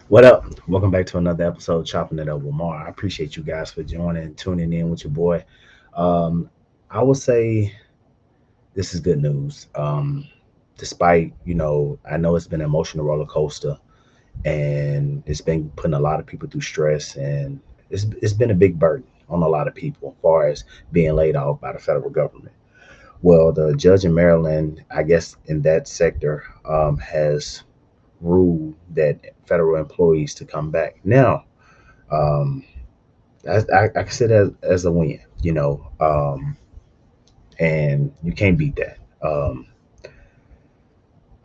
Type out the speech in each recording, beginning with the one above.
What up? Welcome back to another episode of Chopping It Up with Mar. I appreciate you guys for joining and tuning in with your boy. Um, I would say this is good news. Despite, I know it's been an emotional roller coaster and it's been putting a lot of people through stress, and it's been a big burden on a lot of people as far as being laid off by the federal government. Well, the judge in Maryland, I guess in that sector, has ruled that federal employees to come back. Now, um, I consider that as a win, and you can't beat that.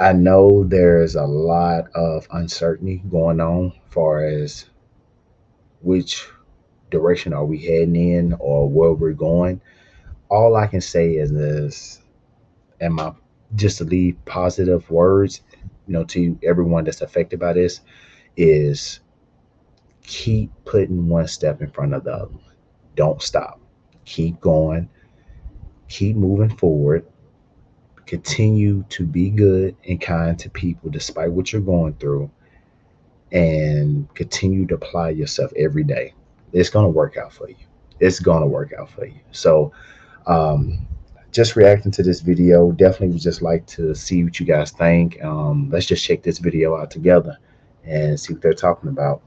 I know there's a lot of uncertainty going on as far as which direction are we heading in or where we're going. All I can say is this, and my just to leave positive words, to everyone that's affected by this is keep putting one step in front of the other. Don't stop. Keep going. Keep moving forward. Continue to be good and kind to people despite what you're going through, and continue to apply yourself every day. It's going to work out for you. It's going to work out for you. So, um, just reacting to this video, definitely would just like to see what you guys think. Let's just check this video out together and see what they're talking about.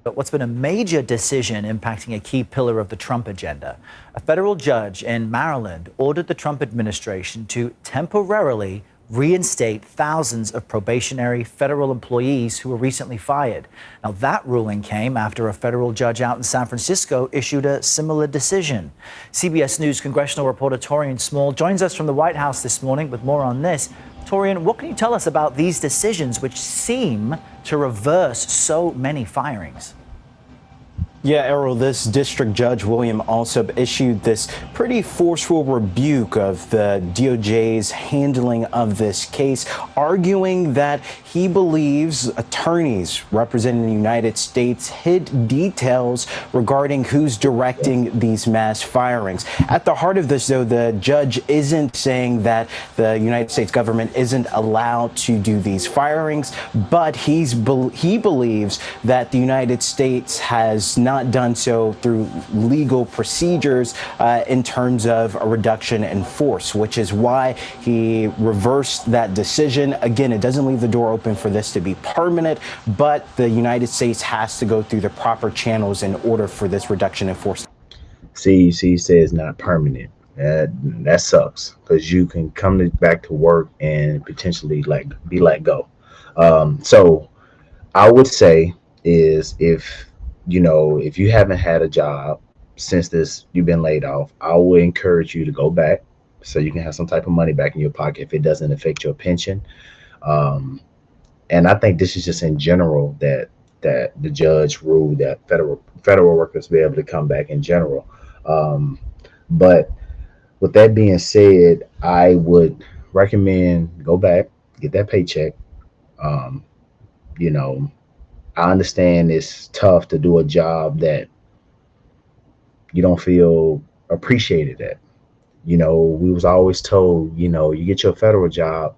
But what's been a major decision impacting a key pillar of the Trump agenda. A federal judge in Maryland ordered the Trump administration to temporarily reinstate thousands of probationary federal employees who were recently fired. Now, that ruling came after a federal judge out in San Francisco issued a similar decision. CBS News congressional reporter Torian Small joins us from the White House this morning with more on this. Torian, what can you tell us about these decisions which seem to reverse so many firings? Yeah, Errol, this district judge, William Alsup, issued this pretty forceful rebuke of the DOJ's handling of this case, arguing that he believes attorneys representing the United States hid details regarding who's directing these mass firings. At the heart of this, though, the judge isn't saying that the United States government isn't allowed to do these firings, but he believes that the United States has not done so through legal procedures in terms of a reduction in force, which is why he reversed that decision. Again, it doesn't leave the door open for this to be permanent, but the United States has to go through the proper channels in order for this reduction in force. CEC says not permanent. That sucks because you can back to work and potentially like be let go. So I would say is if you haven't had a job since this you've been laid off, I would encourage you to go back so you can have some type of money back in your pocket if it doesn't affect your pension. Um, and I think this is just in general that the judge ruled that federal workers be able to come back in general. Um, but with that being said, I would recommend go back, get that paycheck. Um, you know, I understand it's tough to do a job that you don't feel appreciated at. We was always told, you get your federal job,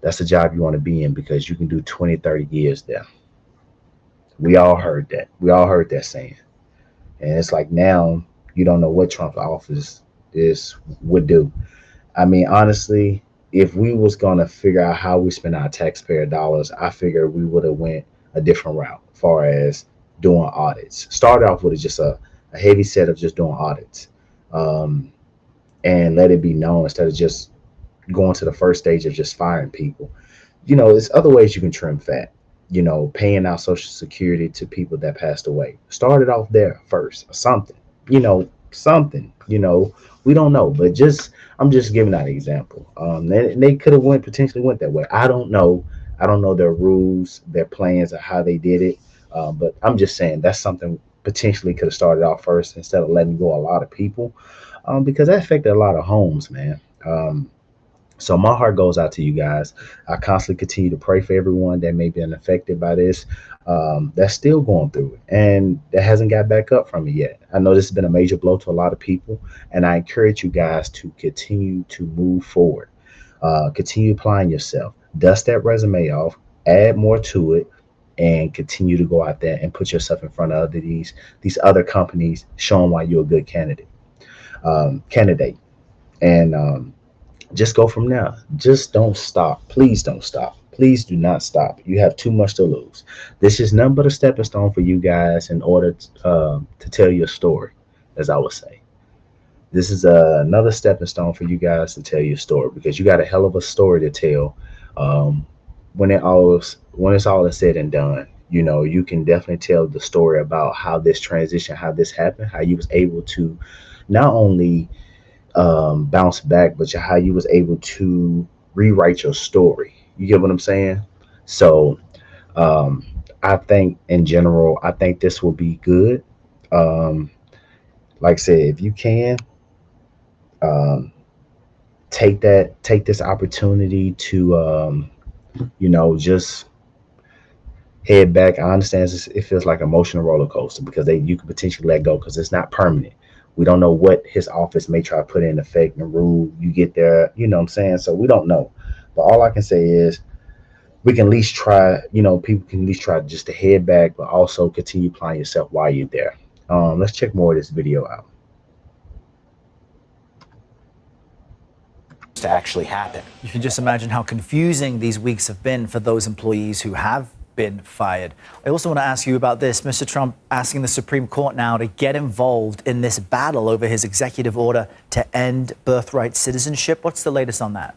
that's the job you want to be in because you can do 20, 30 years there. We all heard that. We all heard that saying. And it's like now you don't know what Trump's office is would do. I mean, honestly, if we was gonna figure out how we spend our taxpayer dollars, I figured we would have went a different route as far as doing audits. Started off with just a heavy set of just doing audits, um, and let it be known instead of just going to the first stage of just firing people. There's other ways you can trim fat. Paying out Social Security to people that passed away. Started off there first, or something. Something. We don't know, but I'm just giving out an example. They could have potentially went that way. I don't know. I don't know their rules, their plans, or how they did it. But I'm just saying that's something potentially could have started off first instead of letting go a lot of people, because that affected a lot of homes, man. So my heart goes out to you guys. I constantly continue to pray for everyone that may be affected by this, that's still going through it and that hasn't got back up from it yet. I know this has been a major blow to a lot of people, and I encourage you guys to continue to move forward. Continue applying yourself. Dust that resume off. Add more to it. and continue to go out there and put yourself in front of these other companies, showing why you're a good candidate, and just go from there. Just don't stop. Please don't stop. Please do not stop. You have too much to lose. This is nothing but a stepping stone for you guys in order to tell your story, as I would say. This is another stepping stone for you guys to tell your story, because you got a hell of a story to tell. Um, when it's all is said and done, you can definitely tell the story about how this transition, how this happened, how you was able to not only bounce back, but how you was able to rewrite your story. You get what I'm saying? So um, I think in general, I think this will be good. Um, like I said, if you can um, take this opportunity to just head back. I understand it feels like an emotional roller coaster, because you could potentially let go because it's not permanent. We don't know what his office may try to put in effect and rule. You get there, you know what I'm saying? So we don't know. But all I can say is we can at least try, people can at least try just to head back, but also continue applying yourself while you're there. Let's check more of this video out. To actually happen. You can just imagine how confusing these weeks have been for those employees who have been fired. I also want to ask you about this. Mr. Trump asking the Supreme Court now to get involved in this battle over his executive order to end birthright citizenship. What's the latest on that?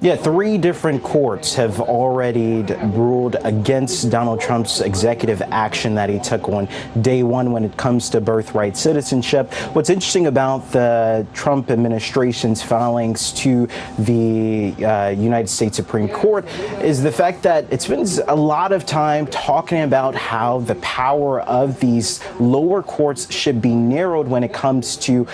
Yeah, 3 different courts have already ruled against Donald Trump's executive action that he took on day one when it comes to birthright citizenship. What's interesting about the Trump administration's filings to the United States Supreme Court is the fact that it spends a lot of time talking about how the power of these lower courts should be narrowed when it comes to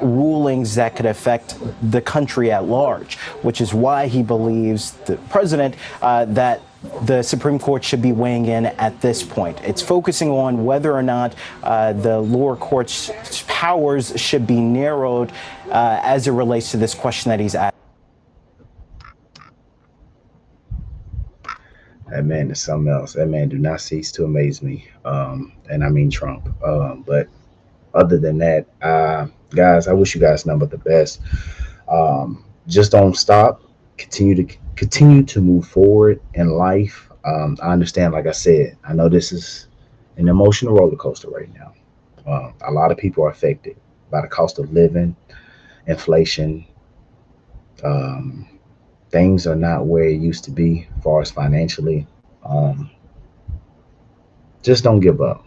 rulings that could affect the country at large, which is why he believes, the president, that the Supreme Court should be weighing in at this point. It's focusing on whether or not the lower court's powers should be narrowed as it relates to this question that he's asked. That man is something else. That man do not cease to amaze me. And I mean Trump. But other than that, guys, I wish you guys nothing but the best. Just don't stop. Continue to move forward in life. I understand, like I said, I know this is an emotional roller coaster right now. A lot of people are affected by the cost of living, inflation. Um, Things are not where it used to be as far as financially. Um, just don't give up.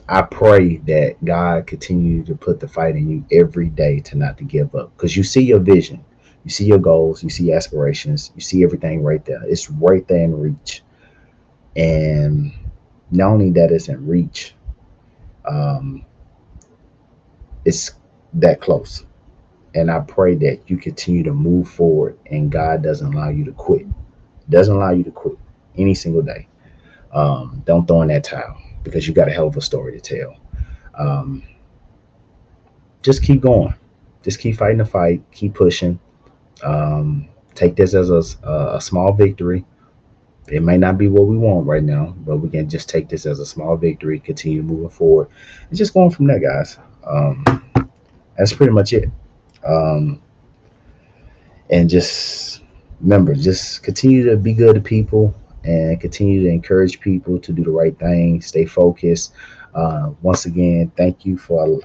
I pray that God continue to put the fight in you every day to not to give up, because you see your vision, you see your goals, you see aspirations, you see everything right there. It's right there in reach. And not only that it's in reach, um, it's that close. And I pray that you continue to move forward and God doesn't allow you to quit. Doesn't allow you to quit any single day. Don't throw in that towel, because you got a hell of a story to tell. Um, just keep going. Just keep fighting the fight. Keep pushing. Take this as a small victory. It may not be what we want right now, but we can just take this as a small victory, continue moving forward, and just going from there, guys. That's pretty much it. Um, and just remember, just continue to be good to people and continue to encourage people to do the right thing. Stay focused. Once again, thank you for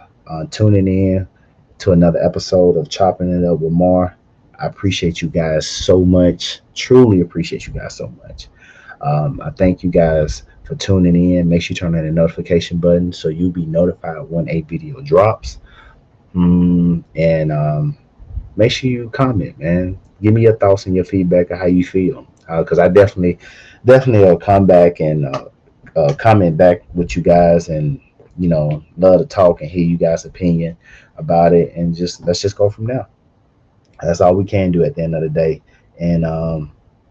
tuning in to another episode of Chopping It Up with Mar. I appreciate you guys so much. Truly appreciate you guys so much. I thank you guys for tuning in. Make sure you turn on the notification button so you'll be notified when a video drops. And make sure you comment, man. Give me your thoughts and your feedback of how you feel, because I definitely will come back and comment back with you guys, and love to talk and hear you guys' opinion about it, and let's just go from there. That's all we can do at the end of the day, and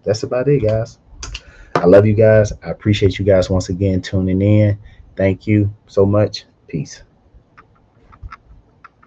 that's about it, guys. I love you guys. I appreciate you guys once again tuning in. Thank you so much. Peace.